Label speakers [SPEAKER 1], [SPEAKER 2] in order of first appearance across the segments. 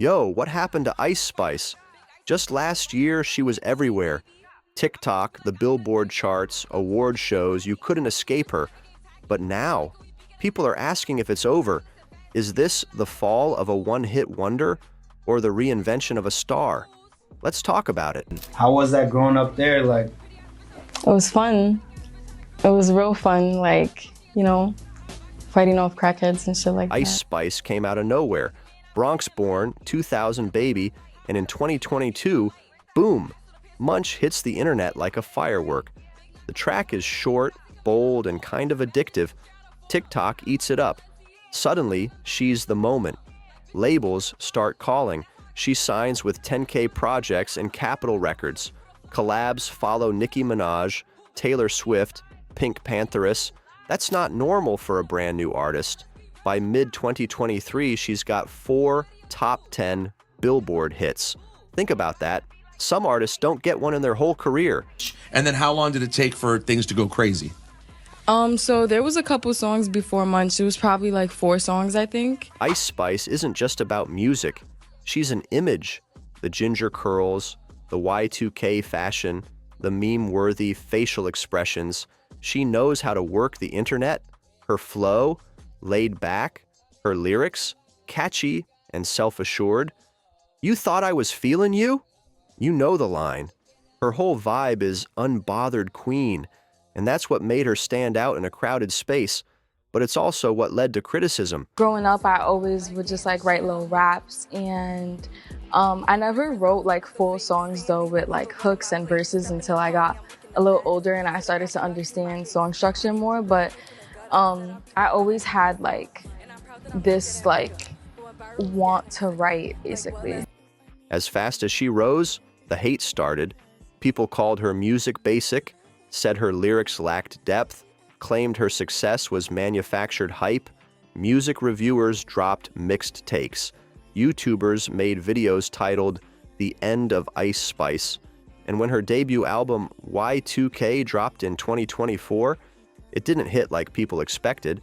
[SPEAKER 1] Yo, what happened to Ice Spice? Just last year, she was everywhere. TikTok, the Billboard charts, award shows, you couldn't escape her. But now, people are asking if it's over. Is this the fall of a one-hit wonder or the reinvention of a star? Let's talk about it.
[SPEAKER 2] How was that growing up there? Like,
[SPEAKER 3] it was fun. It was real fun, like, you know, fighting off crackheads and shit like that.
[SPEAKER 1] Ice Spice came out of nowhere. Bronx-born, 2000 baby, and in 2022, boom, Munch hits the internet like a firework. The track is short, bold, and kind of addictive. TikTok eats it up. Suddenly, she's the moment. Labels start calling. She signs with 10K Projects and Capitol Records. Collabs follow Nicki Minaj, Taylor Swift, Pink Pantheress. That's not normal for a brand new artist. By mid-2023, she's got 4 top 10 Billboard hits. Think about that. Some artists don't get one in their whole career.
[SPEAKER 4] And then how long did it take for things to go crazy?
[SPEAKER 3] So there was a couple songs before Munch. It was probably like 4 songs, I think.
[SPEAKER 1] Ice Spice isn't just about music. She's an image. The ginger curls, the Y2K fashion, the meme-worthy facial expressions. She knows how to work the internet. Her flow, laid back, her lyrics, catchy and self-assured. You thought I was feeling you? You know the line. Her whole vibe is unbothered queen, and that's what made her stand out in a crowded space, but it's also what led to criticism.
[SPEAKER 3] Growing up, I always would just like write little raps, and I never wrote like full songs though with like hooks and verses until I got a little older and I started to understand song structure more, but I always had like this like want to write basically.
[SPEAKER 1] As fast as she rose, the hate started. People called her music basic, said her lyrics lacked depth, claimed her success was manufactured hype. Music reviewers dropped mixed takes. YouTubers made videos titled "The End of Ice Spice." And when her debut album Y2K dropped in 2024, it didn't hit like people expected.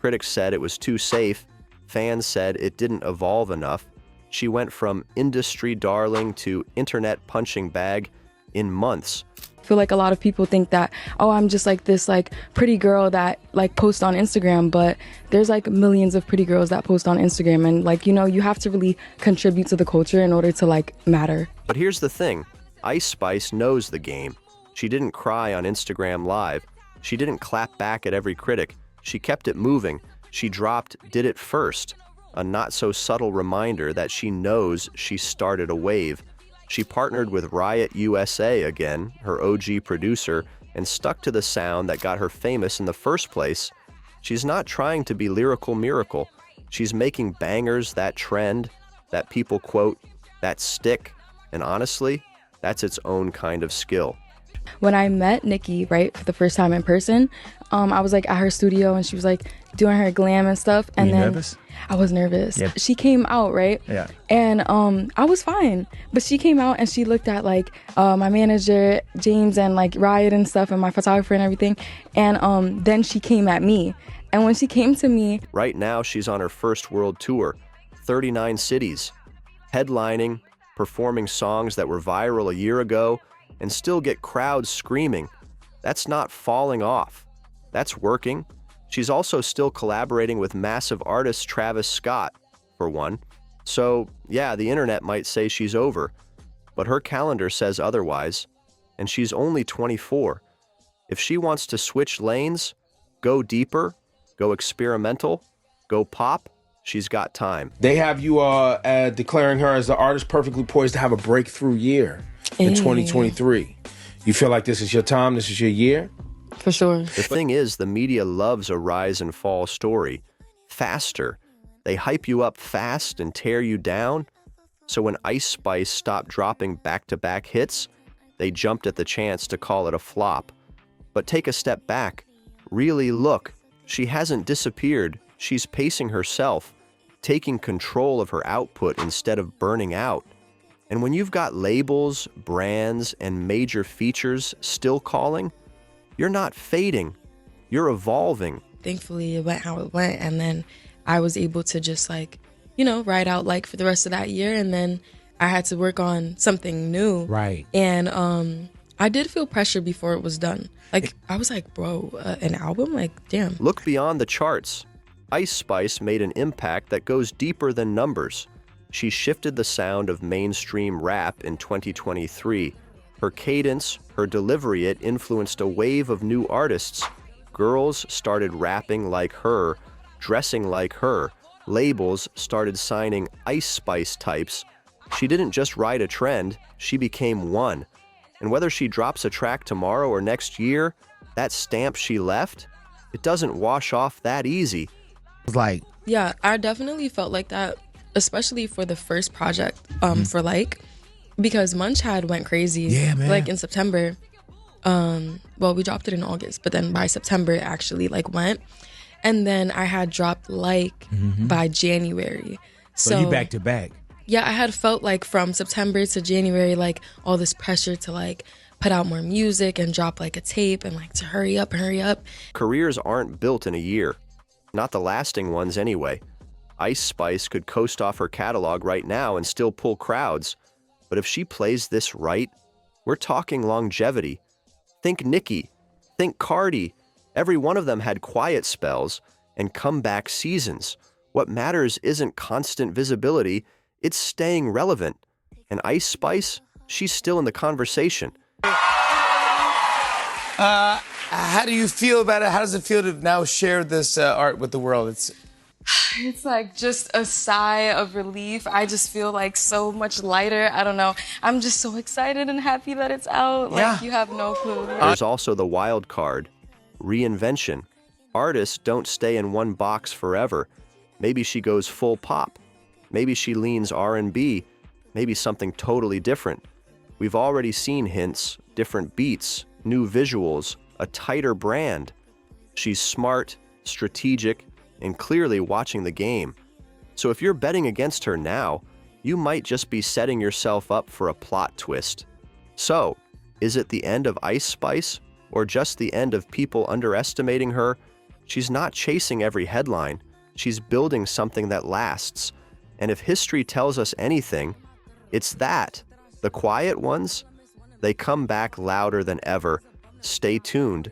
[SPEAKER 1] Critics said it was too safe. Fans said it didn't evolve enough. She went from industry darling to internet punching bag in months.
[SPEAKER 3] I feel like a lot of people think that, oh, I'm just like this like pretty girl that like posts on Instagram, but there's like millions of pretty girls that post on Instagram, and like, you know, you have to really contribute to the culture in order to like matter.
[SPEAKER 1] But here's the thing. Ice Spice knows the game. She didn't cry on Instagram Live. She didn't clap back at every critic. She kept it moving. She dropped Did It First, a not-so-subtle reminder that she knows she started a wave. She partnered with Riot USA again, her OG producer, and stuck to the sound that got her famous in the first place. She's not trying to be lyrical miracle. She's making bangers that trend, that people quote, that stick, and honestly, that's its own kind of skill.
[SPEAKER 3] When I met Nicki, right, for the first time in person, I was like at her studio and she was like doing her glam and stuff. And
[SPEAKER 5] Were you
[SPEAKER 3] then
[SPEAKER 5] nervous?
[SPEAKER 3] I was nervous.
[SPEAKER 5] Yeah.
[SPEAKER 3] She came out, right?
[SPEAKER 5] Yeah.
[SPEAKER 3] And I was fine. But she came out and she looked at like my manager, James, and like Riot and stuff, and my photographer and everything. And then she came at me. And when she came to me...
[SPEAKER 1] Right now, she's on her first world tour, 39 cities, headlining, performing songs that were viral a year ago, and still get crowds screaming. That's not falling off. That's working. She's also still collaborating with massive artist Travis Scott, for one. So, yeah, the internet might say she's over, but her calendar says otherwise, and she's only 24. If she wants to switch lanes, go deeper, go experimental, go pop, she's got time.
[SPEAKER 4] They have you declaring her as the artist perfectly poised to have a breakthrough year in 2023. You feel like this is your time, this is your year?
[SPEAKER 3] For sure.
[SPEAKER 1] The thing is, the media loves a rise and fall story. Faster. They hype you up fast and tear you down. So when Ice Spice stopped dropping back-to-back hits, they jumped at the chance to call it a flop. But take a step back. Really look. She hasn't disappeared. She's pacing herself, taking control of her output instead of burning out. And when you've got labels, brands, and major features still calling, you're not fading, you're evolving.
[SPEAKER 6] Thankfully, it went how it went, and then I was able to just like,
[SPEAKER 5] you know, ride out like for the rest of that year. And then I had to work on something new.
[SPEAKER 6] Right.
[SPEAKER 5] And I did feel pressure before it was done. Like, I was like, bro, an album? Like, damn.
[SPEAKER 1] Look beyond the charts. Ice Spice made an impact that goes deeper than numbers. She shifted the sound of mainstream rap in 2023. Her cadence, her delivery, it influenced a wave of new artists. Girls started rapping like her, dressing like her. Labels started signing Ice Spice types. She didn't just ride a trend, she became one. And whether she drops a track tomorrow or next year, that stamp she left, it doesn't wash off that easy.
[SPEAKER 6] It's like,
[SPEAKER 5] Yeah, I definitely felt like that, especially for the first project, for like, because Munch had went crazy.
[SPEAKER 6] Yeah, man.
[SPEAKER 5] Like in September. Well, we dropped it in August, but then by September it actually like went. And then I had dropped like by January.
[SPEAKER 6] so you back to back.
[SPEAKER 5] Yeah, I had felt like from September to January, like all this pressure to like put out more music and drop like a tape and like to hurry up.
[SPEAKER 1] Careers aren't built in a year. Not the lasting ones anyway. Ice Spice could coast off her catalog right now and still pull crowds. But if she plays this right, we're talking longevity. Think Nicki, think Cardi. Every one of them had quiet spells and comeback seasons. What matters isn't constant visibility, it's staying relevant. And Ice Spice, she's still in the conversation.
[SPEAKER 7] How do you feel about it? How does it feel to now share this art with the world?
[SPEAKER 5] It's like just a sigh of relief. I just feel like so much lighter. I don't know. I'm just so excited and happy that it's out. Like,
[SPEAKER 7] Yeah.
[SPEAKER 5] you have no clue.
[SPEAKER 1] There's also the wild card, reinvention. Artists don't stay in one box forever. Maybe she goes full pop. Maybe she leans R&B. Maybe something totally different. We've already seen hints, different beats, new visuals, a tighter brand. She's smart, strategic, and clearly watching the game. So if you're betting against her now, you might just be setting yourself up for a plot twist. So, is it the end of Ice Spice, or just the end of people underestimating her? She's not chasing every headline. She's building something that lasts. And if history tells us anything, it's that. The quiet ones, they come back louder than ever. Stay tuned.